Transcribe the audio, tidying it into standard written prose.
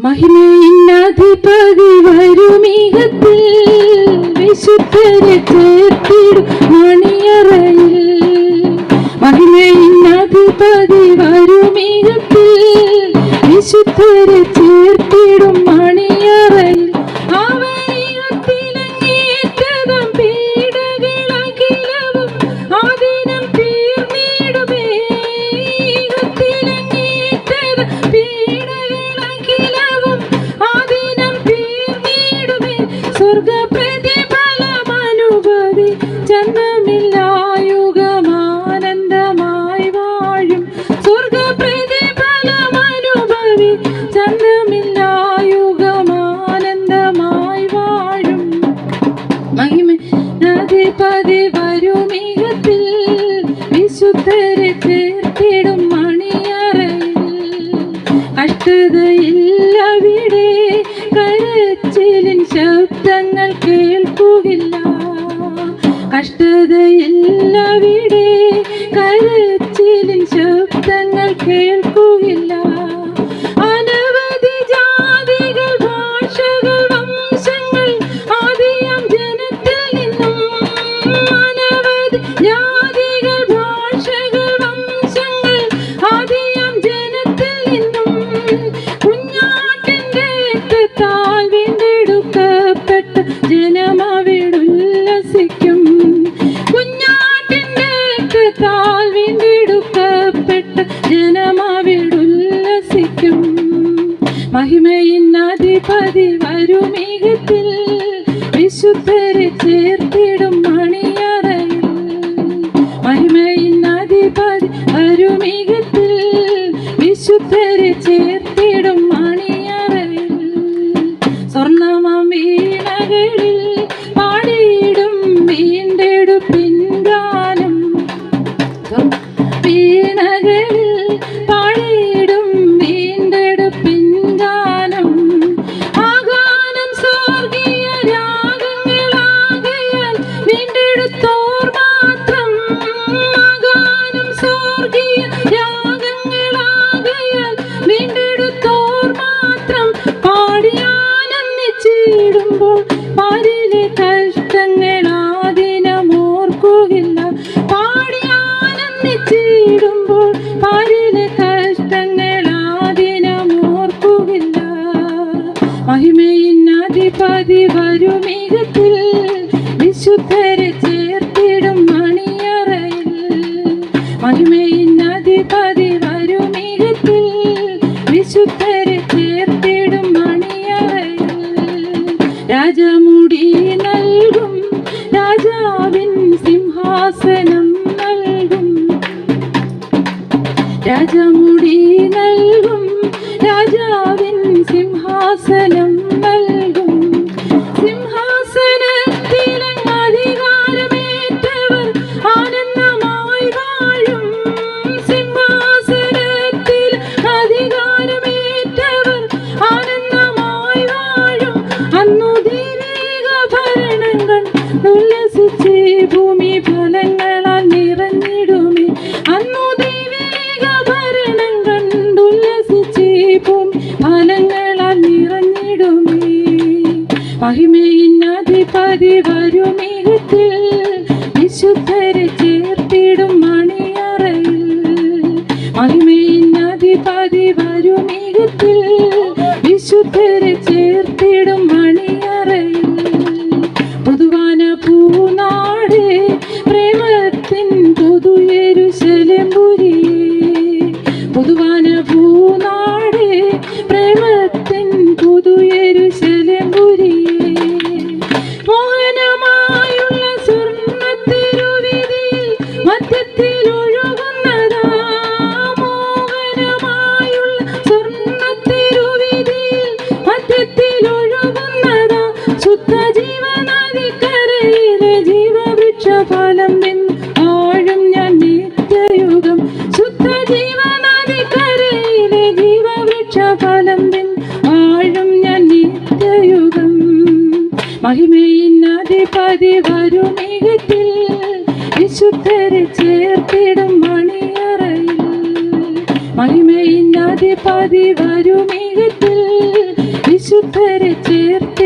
മഹിമയിന്നധിപതി വരുമീകത്തിൽ വിശുദ്ധരെ ചേർത്തിടും മണിയറയിൽ. മഹിമയിന്നധിപതി വരുമീകത്തിൽ വിശുദ്ധരെ ചേർത്തിടും മണിയറയിൽ. അവരികത്തിലങ്ങേറ്റതം പീഡകളകിലവും ആദിനം തീർന്നിടുമേ. ഇകത്തിലങ്ങേറ്റതം പീഡകളകിലവും ആദിനം തീർന്നിടുമേ. സ്വർഗപ്രതിഫലമനുഭവി ചന്തമില്ലായുഗമാനന്ദമായി വാഴും. സ്വർഗപ്രതിഫലമനുഭവി ചന്തമില്ലായുഗമാനന്ദമായി വാഴും. മഹിമയിന്നധിപതി വരുമീകത്തിൽ വിശുദ്ധരെ ചേർത്തിടും മണിയറയിൽ. കഷ്ടതയില്ലവിടെ കരച്ചിലിൻ ശബ്ദങ്ങൾ കേൾക്കുകില്ല. കഷ്ടതയില്ലവിടെ കരച്ചിലിൻ ശബ്ദങ്ങൾ കേൾക്കുകില്ല. അനവധി ജാതികൾ ഭാഷകൾ വംശങ്ങൾ ആദിയാം ജനത്തിൽ നിന്നും. അനവധി ജാതികൾ ഭാഷകൾ വംശങ്ങൾ ആദിയാം ജനത്തിൽ നിന്നും. കുഞ്ഞാട്ടിന്റെ രക്തത്താൽ വീണ്ടെടുക്കപ്പെട്ട ജനമവിടുല്ലസിക്കും. കുഞ്ഞാട്ടിന്റെ രക്തത്താൽ വീണ്ടെടുക്കപ്പെട്ട ജനമവിടുല്ലസിക്കും. മഹിമയിന്നധിപതി വരുമീകത്തിൽ വിശുദ്ധരെ ചേർത്തിടും മണിയറയിൽ. മഹിമയിന്നധിപതി വരുമീകത്തിൽ വിശുദ്ധരെ ചേർത്തിടും മണിയറയിൽ. സ്വർണ്ണമം വീണകളിൽ പാടിയിടും വീണ്ടെടുപ്പിൻ ഗാനം. വീണകളിൽ പാടിയിടും വീണ്ടെടുപ്പിൻ ഗാനം. ആ ഗാനം സ്വർഗീയ രാഗങ്ങളാകയാൽ വീണ്ടെടുത്തോർ മാത്രം. ആ ഗാനം സ്വർഗീയ രാഗങ്ങളാകയാൽ വീണ്ടെടുത്തോർ മാത്രം. പാടിയാനന്ദിച്ചിടുമ്പോൾ പാരിലെ കഷ്ടങ്ങളാദിനമോർക്കുകില്ല. പാടിയാനന്ദിച്ചിടുമ്പോൾ പാരിലെ കഷ്ടങ്ങളാദിനമോർക്കുകില്ല. മഹിമയിന്നധിപതി വരുമീകത്തിൽ വിശുദ്ധരെ ചേർത്തിടും മണിയറയിൽ. മഹിമയിന്നധിപതി വരുമീകത്തിൽ വിശുദ്ധരെ ചേർത്തിടും മണിയറയിൽ. രാജമുടി നൽകും രാജാവിൻ സിംഹാസനം നൽകും. രാജമുടി നൽകും രാജാവിൻ സിംഹാസനം നൽകും. സിംഹാസനത്തിൽ അധികാരമേറ്റവർ ആനന്ദമായി വാഴും. സിംഹാസനത്തിൽ അധികാരമേറ്റവർ ആനന്ദമായി വാഴും. അന്നു ദൈവിക ഭരണങ്ങൾ ഉല്ലസിച്ച് ഭൂമി ഫലങ്ങളാൽ നിറഞ്ഞിടുമേ. അന്നു ദൈവിക ഭരണങ്ങൾ ഉല്ലസിച്ച് ഭൂമി ഫലങ്ങളാൽ നിറഞ്ഞിടുമേ. മഹിമയിന്നധിപതി വരുമീകത്തിൽ വിശുദ്ധരെ ചേർത്തിടും മണിയറയിൽ. മഹിമയിന്നധിപതി വരുമീകത്തിൽ വിശുദ്ധരെ ചേർത്തിടും മണിയറയിൽ. പുതുവാന പൂനാട് പ്രേമത്തിൻ പുതു യെരൂശലേം പുരിയേ. പുതുവാന പൂനാട് പ്രേമത്തിൻ പുതു യെരൂശലേം പുരിയേ. മോഹനമായുള്ള സ്വർണ്ണത്തിരുവീതിയിൽ മധ്യത്തിൽ ഒഴുകുന്നതാ. മോഹനമായുള്ള സ്വർണ്ണത്തിരുവീതിയിൽ മധ്യത്തിൽ ഒഴുകുന്നതാ. ശുദ്ധ ജീവനദിക്കരയിലെ ജീവവൃക്ഷഫലം നിന്ന് വാഴും ഞാൻ നിത്യയുഗം. ശുദ്ധ ജീവനദിക്കരയിലെ ജീവവൃക്ഷഫലം നിന്ന് വാഴും ഞാൻ നിത്യയുഗം. മഹിമയിന്നധിപതി വരുമീകത്തിൽ വിശുദ്ധരെ ചേർത്തിടും മണിയറയിൽ. മഹിമയിന്നധിപതി വരുമീകത്തിൽ വിശുദ്ധരെ ചേർത്തിടും